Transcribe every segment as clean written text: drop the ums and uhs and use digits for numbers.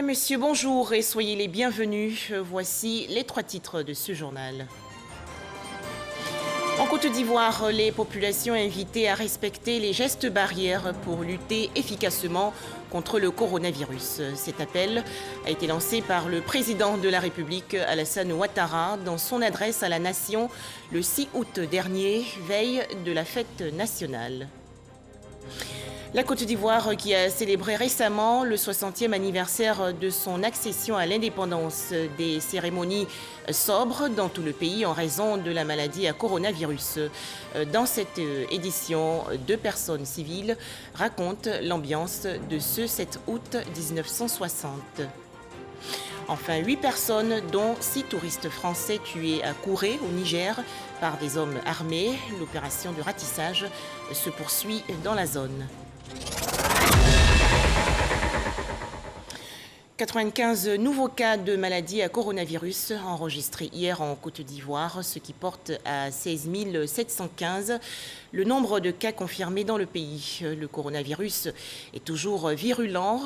Monsieur, bonjour et soyez les bienvenus. Voici les trois titres de ce journal. En Côte d'Ivoire, les populations invitées à respecter les gestes barrières pour lutter efficacement contre le coronavirus. Cet appel a été lancé par le président de la République, Alassane Ouattara, dans son adresse à la nation le 6 août dernier, veille de la fête nationale. La Côte d'Ivoire qui a célébré récemment le 60e anniversaire de son accession à l'indépendance, des cérémonies sobres dans tout le pays en raison de la maladie à coronavirus. Dans cette édition, 2 personnes civiles racontent l'ambiance de ce 7 août 1960. Enfin, 8 personnes, dont 6 touristes français tués à Kouré, au Niger, par des hommes armés. L'opération de ratissage se poursuit dans la zone. 95 nouveaux cas de maladie à coronavirus enregistrés hier en Côte d'Ivoire, ce qui porte à 16 715 le nombre de cas confirmés dans le pays. Le coronavirus est toujours virulent.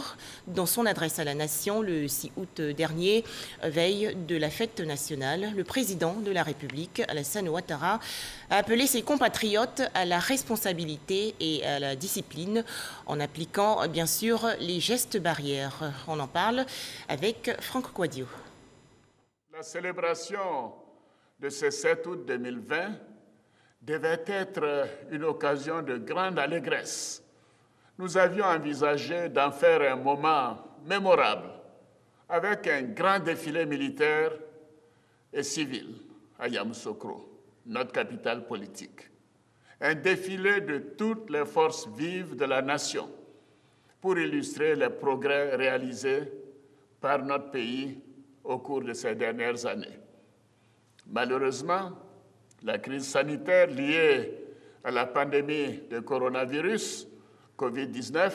Dans son adresse à la nation le 6 août dernier, veille de la fête nationale, le président de la République, Alassane Ouattara, a appelé ses compatriotes à la responsabilité et à la discipline en appliquant bien sûr les gestes barrières. On en parle avec Franck Quadio. La célébration de ce 7 août 2020 devait être une occasion de grande allégresse. Nous avions envisagé d'en faire un moment mémorable avec un grand défilé militaire et civil à Yamoussoukro, notre capitale politique. Un défilé de toutes les forces vives de la nation pour illustrer les progrès réalisés par notre pays au cours de ces dernières années. Malheureusement, la crise sanitaire liée à la pandémie de coronavirus, Covid-19,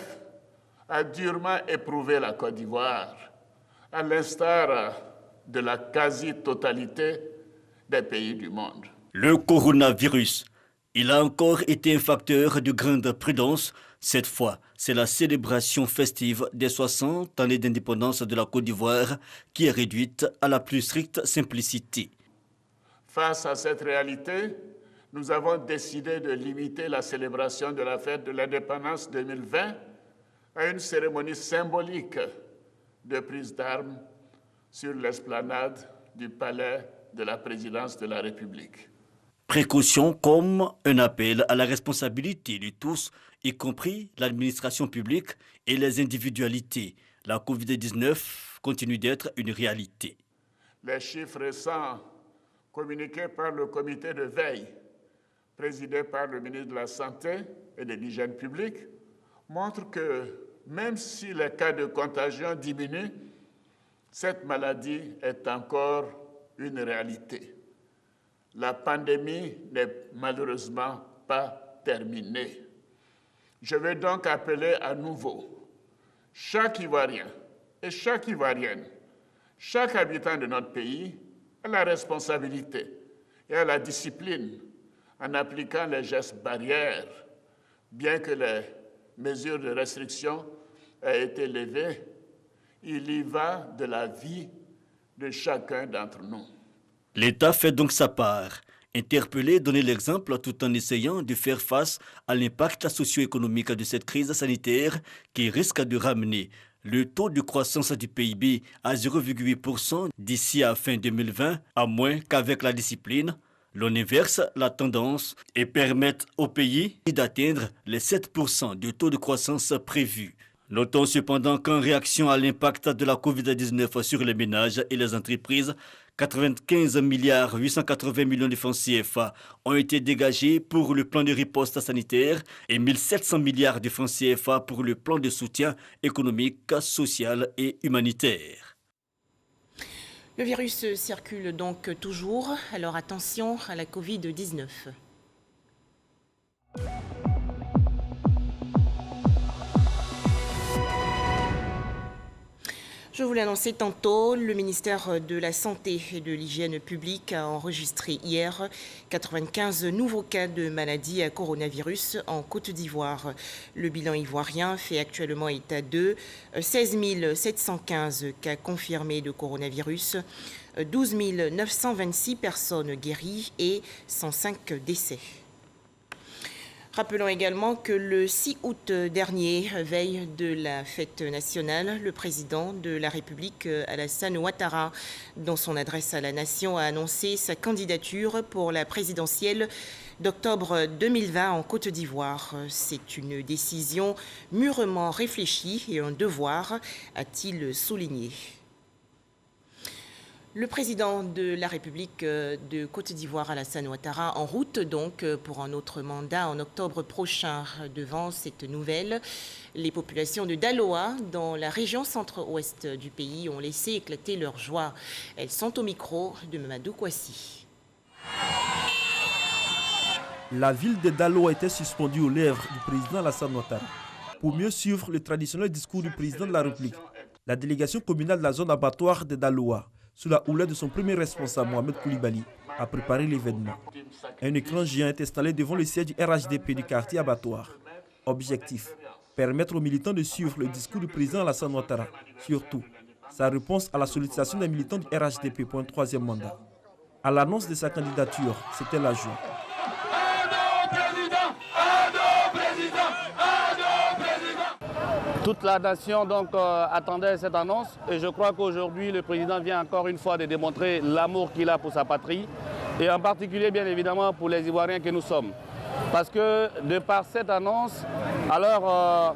a durement éprouvé la Côte d'Ivoire, à l'instar de la quasi-totalité des pays du monde. Le coronavirus, il a encore été un facteur de grande prudence. Cette fois, c'est la célébration festive des 60 années d'indépendance de la Côte d'Ivoire qui est réduite à la plus stricte simplicité. Face à cette réalité, nous avons décidé de limiter la célébration de la fête de l'indépendance 2020 à une cérémonie symbolique de prise d'armes sur l'esplanade du palais de la présidence de la République. Précaution comme un appel à la responsabilité de tous, y compris l'administration publique et les individualités. La Covid-19 continue d'être une réalité. Les chiffres récents communiqués par le comité de veille, présidé par le ministre de la Santé et de l'Hygiène publique, montrent que même si les cas de contagion diminuent, cette maladie est encore une réalité. La pandémie n'est malheureusement pas terminée. Je vais donc appeler à nouveau chaque Ivoirien et chaque Ivoirienne, chaque habitant de notre pays à la responsabilité et à la discipline en appliquant les gestes barrières, bien que les mesures de restriction aient été levées. Il y va de la vie de chacun d'entre nous. L'État fait donc sa part. Interpeller, donner l'exemple tout en essayant de faire face à l'impact socio-économique de cette crise sanitaire qui risque de ramener le taux de croissance du PIB à 0,8% d'ici à fin 2020, à moins qu'avec la discipline, l'on inverse la tendance et permette au pays d'atteindre les 7% de taux de croissance prévus. Notons cependant qu'en réaction à l'impact de la Covid-19 sur les ménages et les entreprises, 95 milliards 880 millions de francs CFA ont été dégagés pour le plan de riposte sanitaire et 1700 milliards de francs CFA pour le plan de soutien économique, social et humanitaire. Le virus circule donc toujours, alors attention à la Covid-19. Je vous vous l'annoncez tantôt, le ministère de la Santé et de l'Hygiène publique a enregistré hier 95 nouveaux cas de maladie à coronavirus en Côte d'Ivoire. Le bilan ivoirien fait actuellement état de 16 715 cas confirmés de coronavirus, 12 926 personnes guéries et 105 décès. Rappelons également que le 6 août dernier, veille de la fête nationale, le président de la République, Alassane Ouattara, dans son adresse à la nation, a annoncé sa candidature pour la présidentielle d'octobre 2020 en Côte d'Ivoire. C'est une décision mûrement réfléchie et un devoir, a-t-il souligné. Le président de la République de Côte d'Ivoire, Alassane Ouattara, en route donc pour un autre mandat en octobre prochain. Devant cette nouvelle, les populations de Daloa, dans la région centre-ouest du pays, ont laissé éclater leur joie. Elles sont au micro de Mamadou Kouassi. La ville de Daloa était suspendue aux lèvres du président Alassane Ouattara. Pour mieux suivre le traditionnel discours du président de la République, la délégation communale de la zone abattoir de Daloa, sous la houlette de son premier responsable, Mohamed Koulibaly, a préparé l'événement. Un écran géant est installé devant le siège du RHDP du quartier abattoir. Objectif, permettre aux militants de suivre le discours du président Alassane Ouattara, surtout sa réponse à la sollicitation des militants du RHDP pour un troisième mandat. À l'annonce de sa candidature, c'était la joie. Toute la nation donc attendait cette annonce et je crois qu'aujourd'hui le président vient encore une fois de démontrer l'amour qu'il a pour sa patrie et en particulier bien évidemment pour les Ivoiriens que nous sommes. Parce que de par cette annonce, alors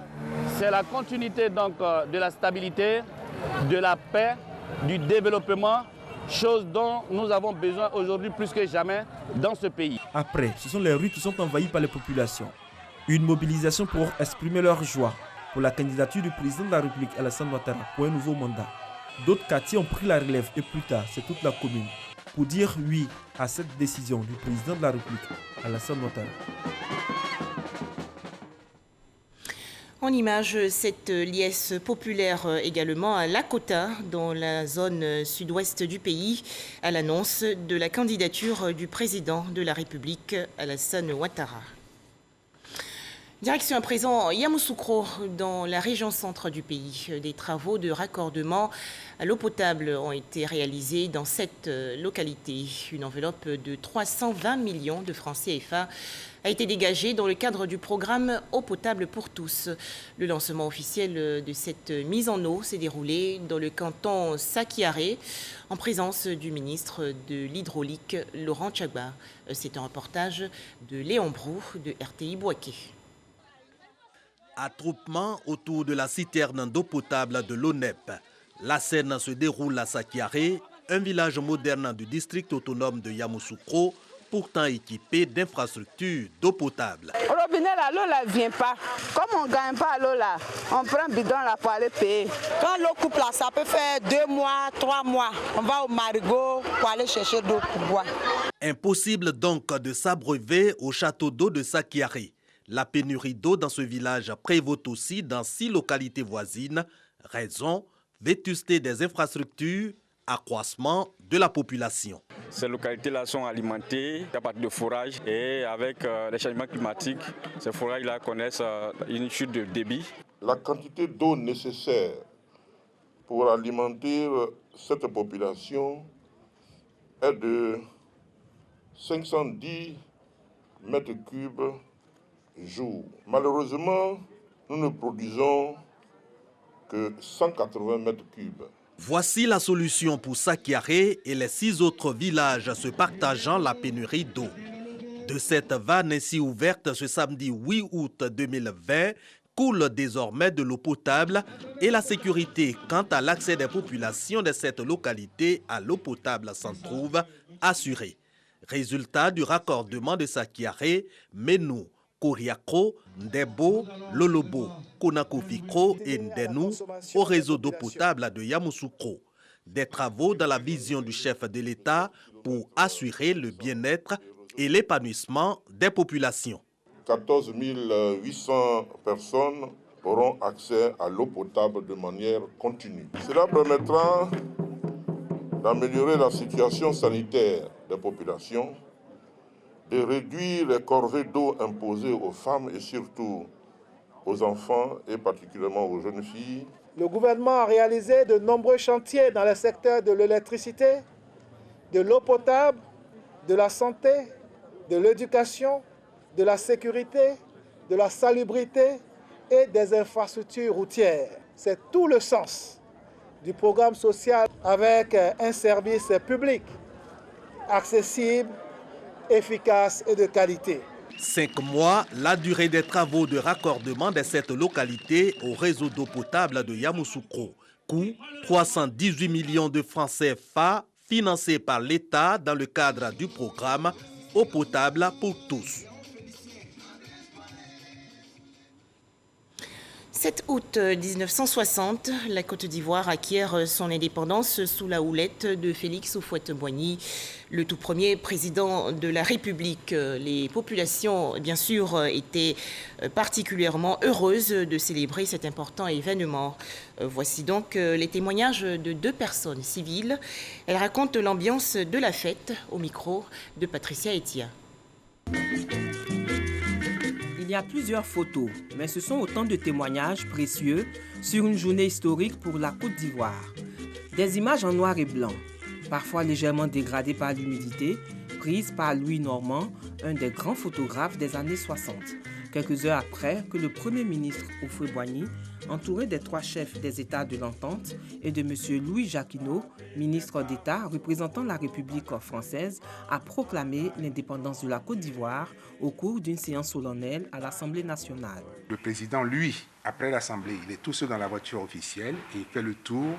c'est la continuité donc de la stabilité, de la paix, du développement, chose dont nous avons besoin aujourd'hui plus que jamais dans ce pays. Après, ce sont les rues qui sont envahies par les populations. Une mobilisation pour exprimer leur joie pour la candidature du président de la République, Alassane Ouattara, pour un nouveau mandat. D'autres quartiers ont pris la relève et plus tard, c'est toute la commune, pour dire oui à cette décision du président de la République, Alassane Ouattara. En image, cette liesse populaire également à Lakota, dans la zone sud-ouest du pays, à l'annonce de la candidature du président de la République, Alassane Ouattara. Direction à présent Yamoussoukro, dans la région centre du pays. Des travaux de raccordement à l'eau potable ont été réalisés dans cette localité. Une enveloppe de 320 millions de francs CFA a été dégagée dans le cadre du programme Eau potable pour tous. Le lancement officiel de cette mise en eau s'est déroulé dans le canton Sakiaré, en présence du ministre de l'Hydraulique, Laurent Tchagba. C'est un reportage de Léon Brou de RTI Bouaké. Attroupement autour de la citerne d'eau potable de l'ONEP. La scène se déroule à Sakiaré, un village moderne du district autonome de Yamoussoukro, pourtant équipé d'infrastructures d'eau potable. Au robinet, l'eau ne vient pas. Comme on ne gagne pas l'eau là, on prend un bidon là pour aller payer. Quand l'eau coupe là, ça peut faire 2 mois, 3 mois. On va au marigot pour aller chercher d'eau pour boire. Impossible donc de s'abreuver au château d'eau de Sakiaré. La pénurie d'eau dans ce village prévaut aussi dans 6 localités voisines. Raison, vétusté des infrastructures, accroissement de la population. Ces localités-là sont alimentées à partir de forages et avec les changements climatiques, ces forages-là connaissent une chute de débit. La quantité d'eau nécessaire pour alimenter cette population est de 510 mètres cubes jour. Malheureusement, nous ne produisons que 180 mètres cubes. Voici la solution pour Sakiaré et les 6 autres villages se partageant la pénurie d'eau. De cette vanne ainsi ouverte ce samedi 8 août 2020, coule désormais de l'eau potable et la sécurité quant à l'accès des populations de cette localité à l'eau potable s'en trouve assurée. Résultat du raccordement de Sakiaré, Menou, Koriakro, Ndebo, Lolobo, Konakofikro et Ndenou au réseau d'eau potable de Yamoussoukro. Des travaux dans la vision du chef de l'État pour assurer le bien-être et l'épanouissement des populations. 14 800 personnes auront accès à l'eau potable de manière continue. Cela permettra d'améliorer la situation sanitaire des populations, de réduire les corvées d'eau imposées aux femmes et surtout aux enfants et particulièrement aux jeunes filles. Le gouvernement a réalisé de nombreux chantiers dans le secteur de l'électricité, de l'eau potable, de la santé, de l'éducation, de la sécurité, de la salubrité et des infrastructures routières. C'est tout le sens du programme social avec un service public accessible, efficace et de qualité. 5 mois, la durée des travaux de raccordement de cette localité au réseau d'eau potable de Yamoussoukro. Coût 318 millions de francs CFA financés par l'État dans le cadre du programme Eau potable pour tous. 7 août 1960, la Côte d'Ivoire acquiert son indépendance sous la houlette de Félix Houphouët-Boigny, le tout premier président de la République. Les populations, bien sûr, étaient particulièrement heureuses de célébrer cet important événement. Voici donc les témoignages de 2 personnes civiles. Elles racontent l'ambiance de la fête au micro de Patricia Etia. Il y a plusieurs photos, mais ce sont autant de témoignages précieux sur une journée historique pour la Côte d'Ivoire. Des images en noir et blanc, parfois légèrement dégradées par l'humidité, prises par Louis Normand, un des grands photographes des années 60. Quelques heures après que le Premier ministre Houphouët-Boigny, entouré des 3 chefs des États de l'Entente et de M. Louis Jacquinot, ministre d'État représentant la République française, a proclamé l'indépendance de la Côte d'Ivoire au cours d'une séance solennelle à l'Assemblée nationale. Le président, lui, après l'Assemblée, il est tout seul dans la voiture officielle et il fait le tour,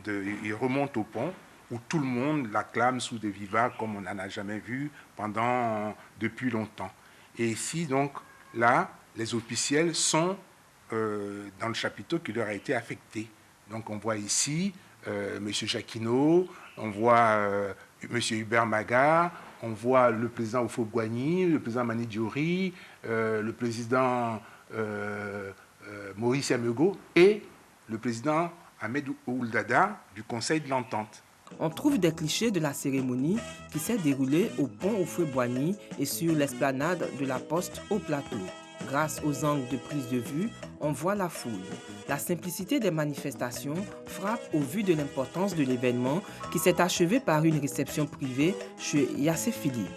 il remonte au pont où tout le monde l'acclame sous des vivats comme on n'en a jamais vu depuis longtemps. Et ici, donc, là, les officiels sont dans le chapiteau qui leur a été affecté. Donc on voit ici M. Jacquinot, on voit M. Hubert Maga, on voit le président Houphouët-Boigny, le président Mani Diori, le président Maurice Yamego et le président Ahmed Ouldada du Conseil de l'Entente. On trouve des clichés de la cérémonie qui s'est déroulée au pont Houphouët-Boigny et sur l'esplanade de la Poste au plateau. Grâce aux angles de prise de vue, on voit la foule. La simplicité des manifestations frappe au vu de l'importance de l'événement qui s'est achevé par une réception privée chez Yassé Philippe.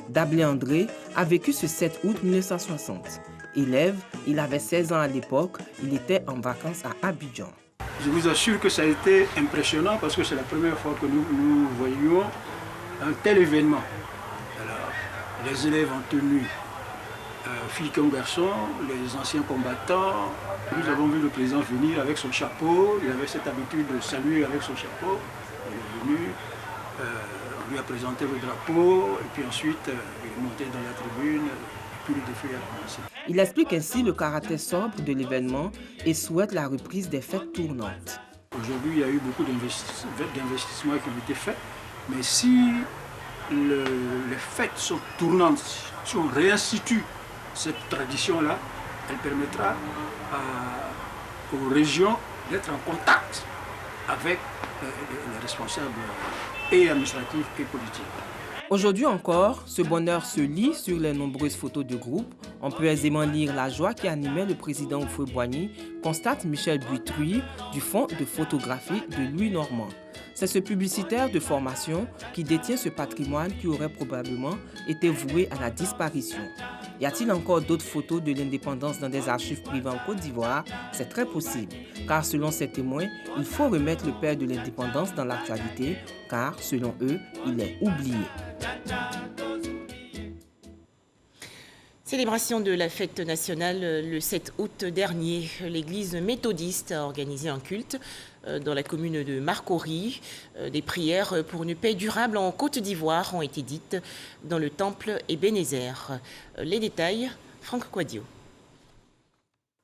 Dablé André a vécu ce 7 août 1960. Élève, il avait 16 ans à l'époque, il était en vacances à Abidjan. Je vous assure que ça a été impressionnant parce que c'est la première fois que nous voyions un tel événement. Alors, les élèves en tenue, filles comme garçons, les anciens combattants. Nous avons vu le président venir avec son chapeau, il avait cette habitude de saluer avec son chapeau. Il est venu, on lui a présenté le drapeau, et puis ensuite il est monté dans la tribune, et puis le défilé a commencé. Il explique ainsi le caractère sobre de l'événement et souhaite la reprise des fêtes tournantes. Aujourd'hui, il y a eu beaucoup d'investissements qui ont été faits, mais si les fêtes sont tournantes, si on réinstitue cette tradition-là, elle permettra aux régions d'être en contact avec les responsables et administratifs et politiques. Aujourd'hui encore, ce bonheur se lit sur les nombreuses photos de groupe. On peut aisément lire la joie qui animait le président Houphouët-Boigny, constate Michel Buitruy du fonds de photographie de Louis Normand. C'est ce publicitaire de formation qui détient ce patrimoine qui aurait probablement été voué à la disparition. Y a-t-il encore d'autres photos de l'indépendance dans des archives privées en Côte d'Ivoire? C'est très possible, car selon ces témoins, il faut remettre le père de l'indépendance dans l'actualité, car selon eux, il est oublié. Célébration de la fête nationale le 7 août dernier. L'église méthodiste a organisé un culte dans la commune de Marcory. Des prières pour une paix durable en Côte d'Ivoire ont été dites dans le temple Ebenezer. Les détails, Franck Quadio.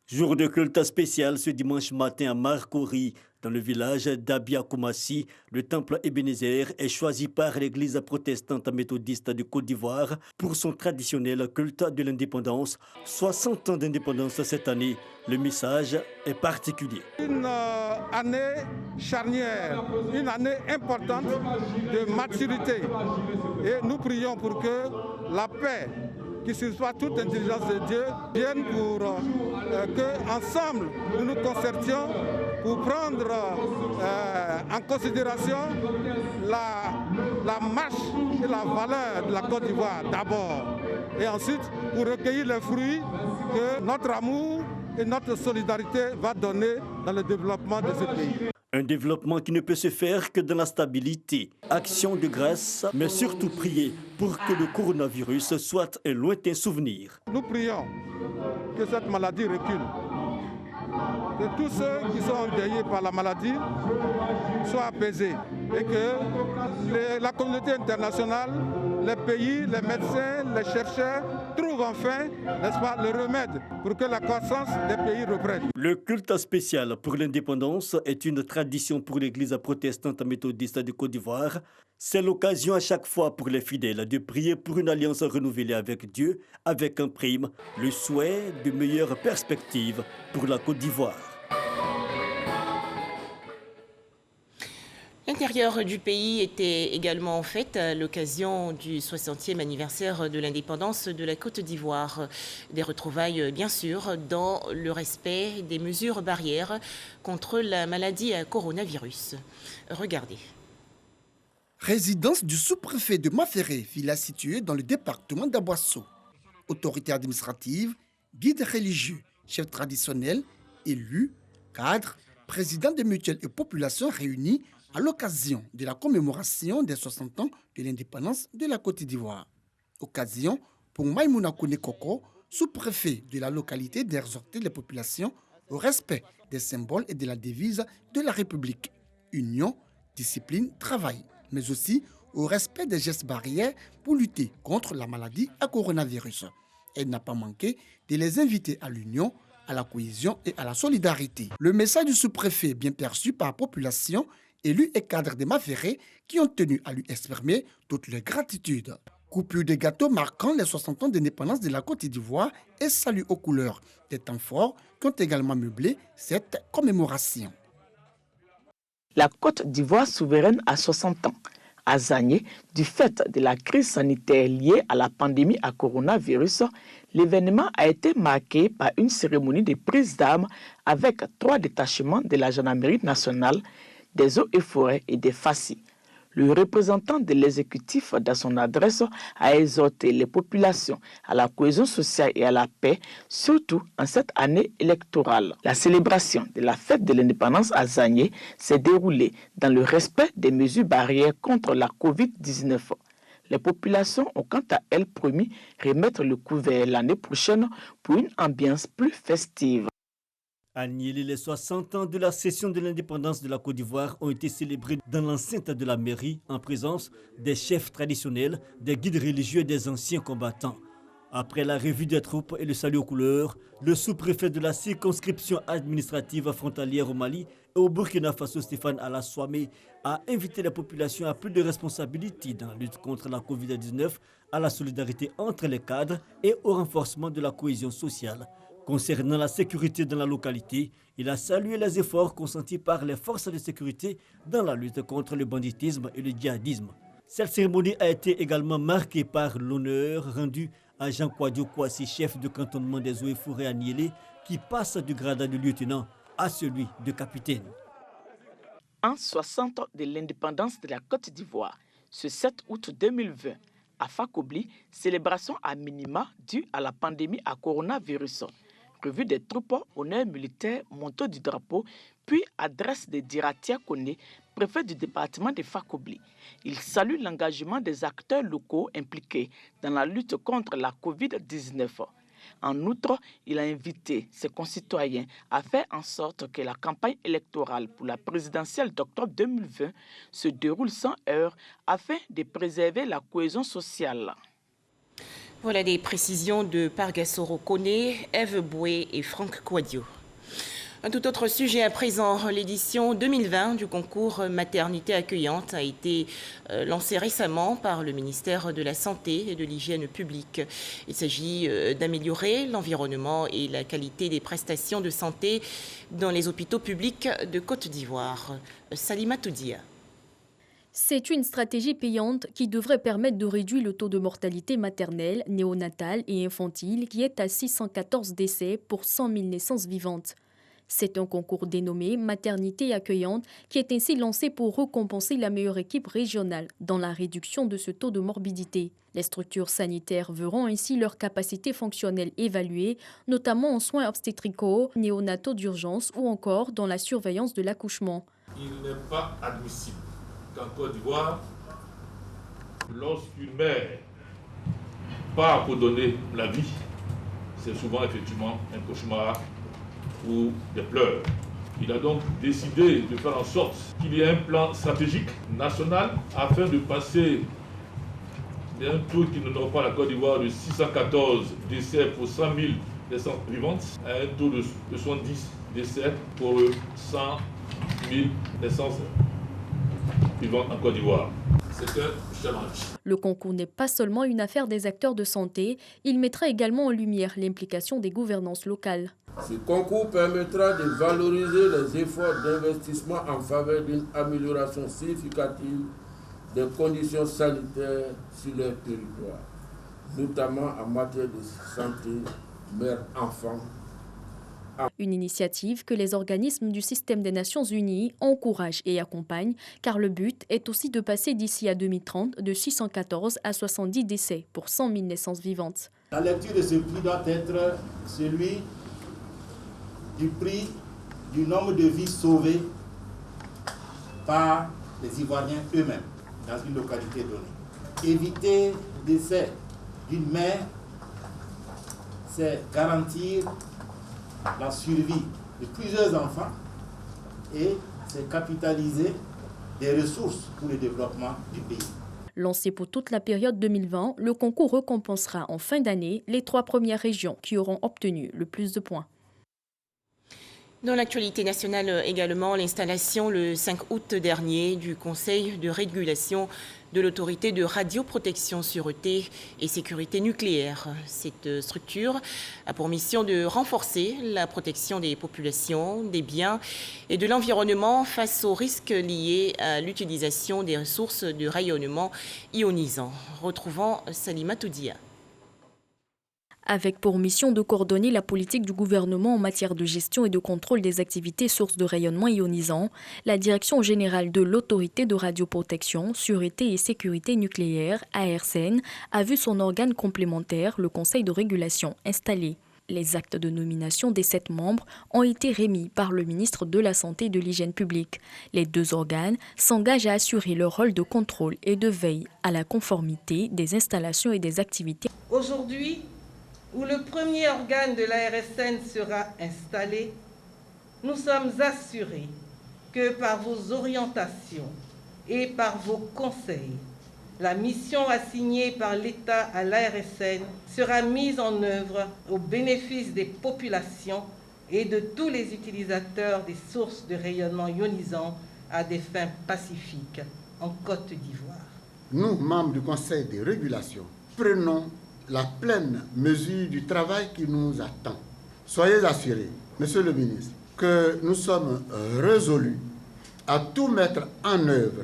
Jour de culte spécial ce dimanche matin à Marcory. Dans le village d'Abia Koumassi, le temple Ebenezer est choisi par l'église protestante méthodiste de Côte d'Ivoire pour son traditionnel culte de l'indépendance. 60 ans d'indépendance cette année, le message est particulier. Une année charnière, une année importante de maturité. Et nous prions pour que la paix qui sursoit toute intelligence de Dieu vienne pour que ensemble nous nous concertions pour prendre en considération la marche et la valeur de la Côte d'Ivoire d'abord, et ensuite pour recueillir les fruits que notre amour et notre solidarité va donner dans le développement de ce pays. Un développement qui ne peut se faire que dans la stabilité. Action de grâce, mais surtout prier pour que le coronavirus soit un lointain souvenir. Nous prions que cette maladie recule, que tous ceux qui sont endeuillés par la maladie soient apaisés et que la communauté internationale, les pays, les médecins, les chercheurs trouvent enfin, n'est-ce pas, le remède pour que la croissance des pays reprenne. Le culte spécial pour l'indépendance est une tradition pour l'église protestante méthodiste de Côte d'Ivoire. C'est l'occasion à chaque fois pour les fidèles de prier pour une alliance renouvelée avec Dieu, avec en prime le souhait de meilleures perspectives pour la Côte d'Ivoire. L'intérieur du pays était également en fête à l'occasion du 60e anniversaire de l'indépendance de la Côte d'Ivoire. Des retrouvailles, bien sûr, dans le respect des mesures barrières contre la maladie à coronavirus. Regardez. Résidence du sous-préfet de Maféré, villa située dans le département d'Aboisseau. Autorité administrative, guide religieux, chef traditionnel, élus, cadres, présidents des mutuelles et populations réunis à l'occasion de la commémoration des 60 ans de l'indépendance de la Côte d'Ivoire. Occasion pour Maïmouna Kone Koko, sous-préfet de la localité, d'exhorter les populations au respect des symboles et de la devise de la République. Union, discipline, travail, mais aussi au respect des gestes barrières pour lutter contre la maladie à coronavirus. Elle n'a pas manqué de les inviter à l'union, à la cohésion et à la solidarité. Le message du sous-préfet bien perçu par la population, élus et cadres de Maféré qui ont tenu à lui exprimer toute leur gratitude. Coupure de gâteaux marquant les 60 ans d'indépendance de la Côte d'Ivoire et salut aux couleurs des temps forts qui ont également meublé cette commémoration. La Côte d'Ivoire souveraine à 60 ans. À Zagné, du fait de la crise sanitaire liée à la pandémie à coronavirus, l'événement a été marqué par une cérémonie de prise d'armes avec 3 détachements de la gendarmerie nationale, des eaux et forêts et des FACI. Le représentant de l'exécutif, dans son adresse, a exhorté les populations à la cohésion sociale et à la paix, surtout en cette année électorale. La célébration de la fête de l'indépendance à Zagné s'est déroulée dans le respect des mesures barrières contre la COVID-19. Les populations ont quant à elles promis remettre le couvert l'année prochaine pour une ambiance plus festive. À Niéli, les 60 ans de la cession de l'indépendance de la Côte d'Ivoire ont été célébrés dans l'enceinte de la mairie en présence des chefs traditionnels, des guides religieux et des anciens combattants. Après la revue des troupes et le salut aux couleurs, le sous-préfet de la circonscription administrative frontalière au Mali et au Burkina Faso, Stéphane Alassouamé, a invité la population à plus de responsabilités dans la lutte contre la COVID-19, à la solidarité entre les cadres et au renforcement de la cohésion sociale. Concernant la sécurité dans la localité, il a salué les efforts consentis par les forces de sécurité dans la lutte contre le banditisme et le djihadisme. Cette cérémonie a été également marquée par l'honneur rendu à Jean Kouadio Kouassi, chef de cantonnement des eaux et forêts à Niélé, qui passe du grade de lieutenant à celui de capitaine. En 60 ans de l'indépendance de la Côte d'Ivoire, ce 7 août 2020, à Fakobli, célébration à minima due à la pandémie à coronavirus. Revue des troupes, honneur militaire, montée du drapeau, puis adresse de Diratia Kone, préfet du département de Fakobli. Il salue l'engagement des acteurs locaux impliqués dans la lutte contre la COVID-19. En outre, il a invité ses concitoyens à faire en sorte que la campagne électorale pour la présidentielle d'octobre 2020 se déroule sans heurts afin de préserver la cohésion sociale. Voilà des précisions de Pargassoro Kone, Eve Boué et Franck Kouadio. Un tout autre sujet à présent. L'édition 2020 du concours Maternité accueillante a été lancée récemment par le ministère de la Santé et de l'Hygiène publique. Il s'agit d'améliorer l'environnement et la qualité des prestations de santé dans les hôpitaux publics de Côte d'Ivoire. Salima Toudia. C'est une stratégie payante qui devrait permettre de réduire le taux de mortalité maternelle, néonatale et infantile qui est à 614 décès pour 100 000 naissances vivantes. C'est un concours dénommé Maternité accueillante qui est ainsi lancé pour récompenser la meilleure équipe régionale dans la réduction de ce taux de morbidité. Les structures sanitaires verront ainsi leur capacité fonctionnelle évaluée, notamment en soins obstétricaux, néonataux d'urgence ou encore dans la surveillance de l'accouchement. Il n'est pas admissible qu'en Côte d'Ivoire, lorsqu'une mère part pour donner la vie, c'est souvent effectivement un cauchemar ou des pleurs. Il a donc décidé de faire en sorte qu'il y ait un plan stratégique national afin de passer d'un taux qui ne n'aura pas la Côte d'Ivoire de 614 décès pour 100 000 naissances vivantes à un taux de 70 décès pour 100 000 naissances vivantes en Côte d'Ivoire. C'est un challenge. Le concours n'est pas seulement une affaire des acteurs de santé, il mettra également en lumière l'implication des gouvernances locales. Ce concours permettra de valoriser les efforts d'investissement en faveur d'une amélioration significative des conditions sanitaires sur leur territoire, notamment en matière de santé mère-enfant. Une initiative que les organismes du système des Nations Unies encouragent et accompagnent, car le but est aussi de passer d'ici à 2030 de 614 à 70 décès pour 100 000 naissances vivantes. La lecture de ce prix doit être celui du prix du nombre de vies sauvées par les Ivoiriens eux-mêmes dans une localité donnée. Éviter le décès d'une mère, c'est garantir la survie de plusieurs enfants et c'est capitaliser des ressources pour le développement du pays. Lancé pour toute la période 2020, le concours récompensera en fin d'année les 3 premières régions qui auront obtenu le plus de points. Dans l'actualité nationale également, l'installation le 5 août dernier du Conseil de régulation de l'autorité de radioprotection, sûreté et sécurité nucléaire. Cette structure a pour mission de renforcer la protection des populations, des biens et de l'environnement face aux risques liés à l'utilisation des ressources de rayonnement ionisant. Retrouvons Salima Toudia. Avec pour mission de coordonner la politique du gouvernement en matière de gestion et de contrôle des activités sources de rayonnement ionisant, la Direction générale de l'autorité de radioprotection, sûreté et sécurité nucléaire, ARSN, a vu son organe complémentaire, le Conseil de régulation, installé. Les actes de nomination des 7 membres ont été remis par le ministre de la Santé et de l'Hygiène publique. Les 2 organes s'engagent à assurer leur rôle de contrôle et de veille à la conformité des installations et des activités. Aujourd'hui, où le premier organe de l'ARSN sera installé, nous sommes assurés que par vos orientations et par vos conseils, la mission assignée par l'État à l'ARSN sera mise en œuvre au bénéfice des populations et de tous les utilisateurs des sources de rayonnement ionisant à des fins pacifiques en Côte d'Ivoire. Nous, membres du Conseil de régulation, prenons la pleine mesure du travail qui nous attend. Soyez assurés, Monsieur le ministre, que nous sommes résolus à tout mettre en œuvre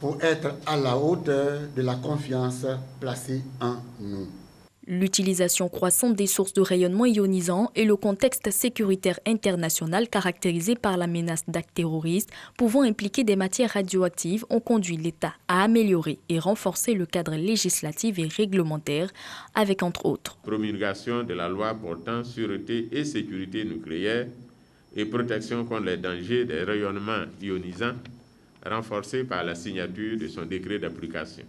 pour être à la hauteur de la confiance placée en nous. L'utilisation croissante des sources de rayonnement ionisant et le contexte sécuritaire international caractérisé par la menace d'actes terroristes pouvant impliquer des matières radioactives ont conduit l'État à améliorer et renforcer le cadre législatif et réglementaire avec entre autres promulgation de la loi portant sûreté et sécurité nucléaire et protection contre les dangers des rayonnements ionisants renforcée par la signature de son décret d'application.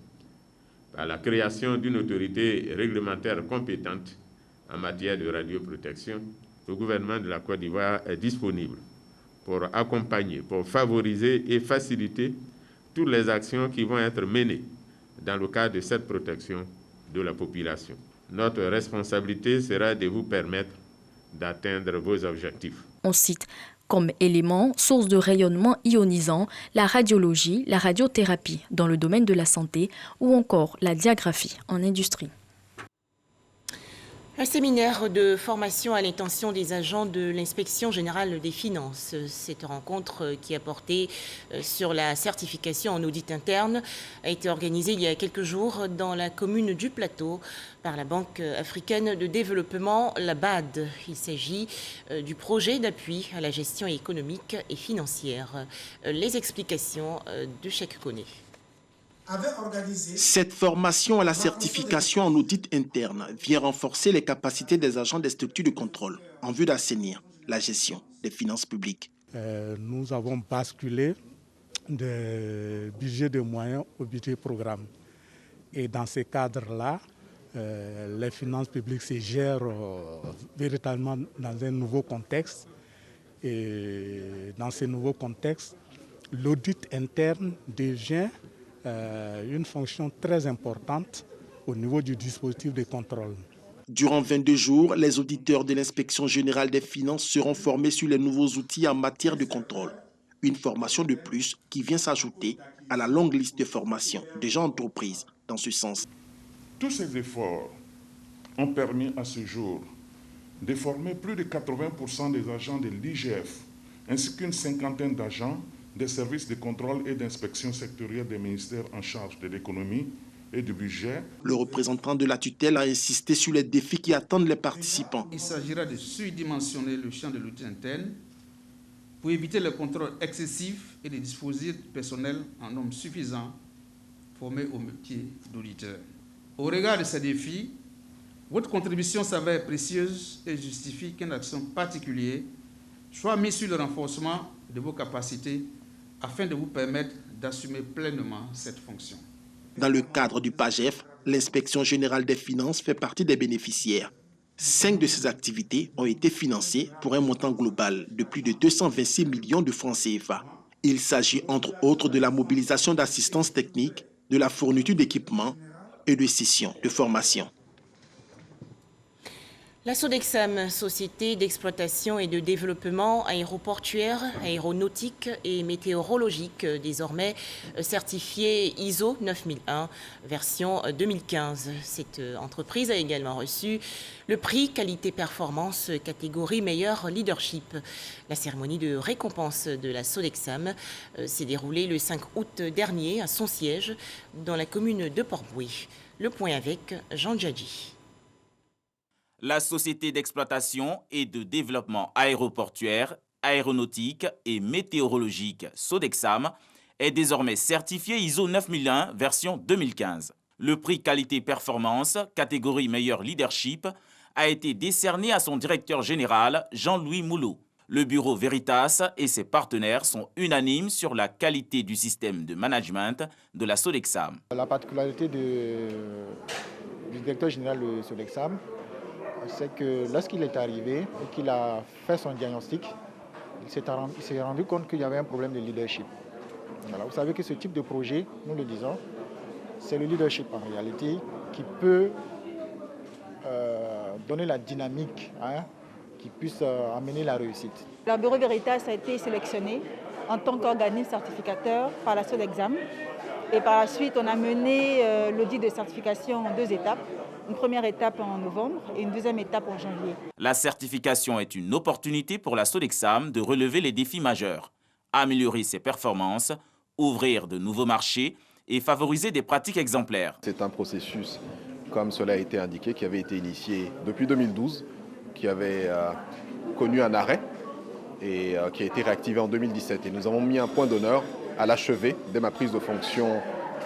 À la création d'une autorité réglementaire compétente en matière de radioprotection, le gouvernement de la Côte d'Ivoire est disponible pour accompagner, pour favoriser et faciliter toutes les actions qui vont être menées dans le cadre de cette protection de la population. Notre responsabilité sera de vous permettre d'atteindre vos objectifs. On cite comme éléments, sources de rayonnement ionisant, la radiologie, la radiothérapie dans le domaine de la santé ou encore la diagraphie en industrie. Un séminaire de formation à l'intention des agents de l'Inspection générale des finances. Cette rencontre qui a porté sur la certification en audit interne a été organisée il y a quelques jours dans la commune du Plateau par la Banque africaine de développement, la BAD. Il s'agit du projet d'appui à la gestion économique et financière. Les explications de Cheikh Koné. Cette formation à la certification en audit interne vient renforcer les capacités des agents des structures de contrôle en vue d'assainir la gestion des finances publiques. Nous avons basculé des budgets de moyens au budget programme. Et dans ce cadre-là, les finances publiques se gèrent véritablement dans un nouveau contexte. Et dans ce nouveau contexte, l'audit interne devient une fonction très importante au niveau du dispositif de contrôle. Durant 22 jours, les auditeurs de l'Inspection générale des finances seront formés sur les nouveaux outils en matière de contrôle. Une formation de plus qui vient s'ajouter à la longue liste de formations déjà entreprises dans ce sens. Tous ces efforts ont permis à ce jour de former plus de 80% des agents de l'IGF ainsi qu'une cinquantaine d'agents des services de contrôle et d'inspection sectorielle des ministères en charge de l'économie et du budget. Le représentant de la tutelle a insisté sur les défis qui attendent les participants. Il s'agira de surdimensionner le champ de l'audit interne pour éviter le contrôle excessif et de disposer du personnel en nombre suffisant formé au métier d'auditeur. Au regard de ces défis, votre contribution s'avère précieuse et justifie qu'une action particulière soit mise sur le renforcement de vos capacités afin de vous permettre d'assumer pleinement cette fonction. Dans le cadre du PAGEF, l'Inspection générale des finances fait partie des bénéficiaires. 5 de ces activités ont été financées pour un montant global de plus de 226 millions de francs CFA. Il s'agit entre autres de la mobilisation d'assistance technique, de la fourniture d'équipements et de sessions de formation. La Sodexam, société d'exploitation et de développement aéroportuaire, aéronautique et météorologique, désormais certifiée ISO 9001, version 2015. Cette entreprise a également reçu le prix qualité-performance catégorie meilleur leadership. La cérémonie de récompense de la Sodexam s'est déroulée le 5 août dernier à son siège dans la commune de Port-Bouët. Le point avec Jean Djadji. La société d'exploitation et de développement aéroportuaire, aéronautique et météorologique Sodexam est désormais certifiée ISO 9001 version 2015. Le prix qualité-performance, catégorie meilleur leadership, a été décerné à son directeur général Jean-Louis Moulot. Le bureau Veritas et ses partenaires sont unanimes sur la qualité du système de management de la Sodexam. La particularité du directeur général de Sodexam, c'est que lorsqu'il est arrivé et qu'il a fait son diagnostic, il s'est rendu compte qu'il y avait un problème de leadership. Voilà, vous savez que ce type de projet, nous le disons, c'est le leadership en réalité qui peut donner la dynamique qui puisse amener la réussite. Le bureau Veritas a été sélectionné en tant qu'organisme certificateur par la Sodexam. Et par la suite, on a mené l'audit de certification en 2 étapes. Une première étape en novembre et une deuxième étape en janvier. La certification est une opportunité pour la Sodexam de relever les défis majeurs, améliorer ses performances, ouvrir de nouveaux marchés et favoriser des pratiques exemplaires. C'est un processus, comme cela a été indiqué, qui avait été initié depuis 2012, qui avait connu un arrêt et qui a été réactivé en 2017. Et nous avons mis un point d'honneur à l'achever dès ma prise de fonction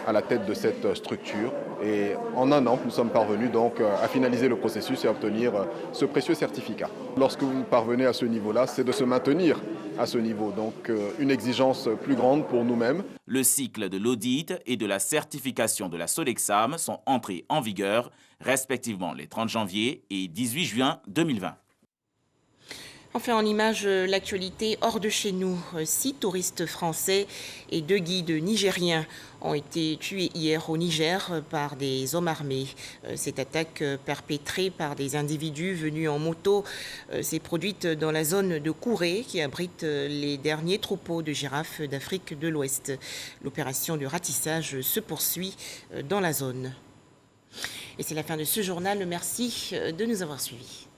à la tête de cette structure. Et en un an, nous sommes parvenus donc à finaliser le processus et à obtenir ce précieux certificat. Lorsque vous parvenez à ce niveau-là, c'est de se maintenir à ce niveau. Donc une exigence plus grande pour nous-mêmes. Le cycle de l'audit et de la certification de la Sodexam sont entrés en vigueur, respectivement les 30 janvier et 18 juin 2020. Enfin, en image, l'actualité hors de chez nous. 6 touristes français et 2 guides nigériens ont été tués hier au Niger par des hommes armés. Cette attaque perpétrée par des individus venus en moto s'est produite dans la zone de Kouré qui abrite les derniers troupeaux de girafes d'Afrique de l'Ouest. L'opération de ratissage se poursuit dans la zone. Et c'est la fin de ce journal. Merci de nous avoir suivis.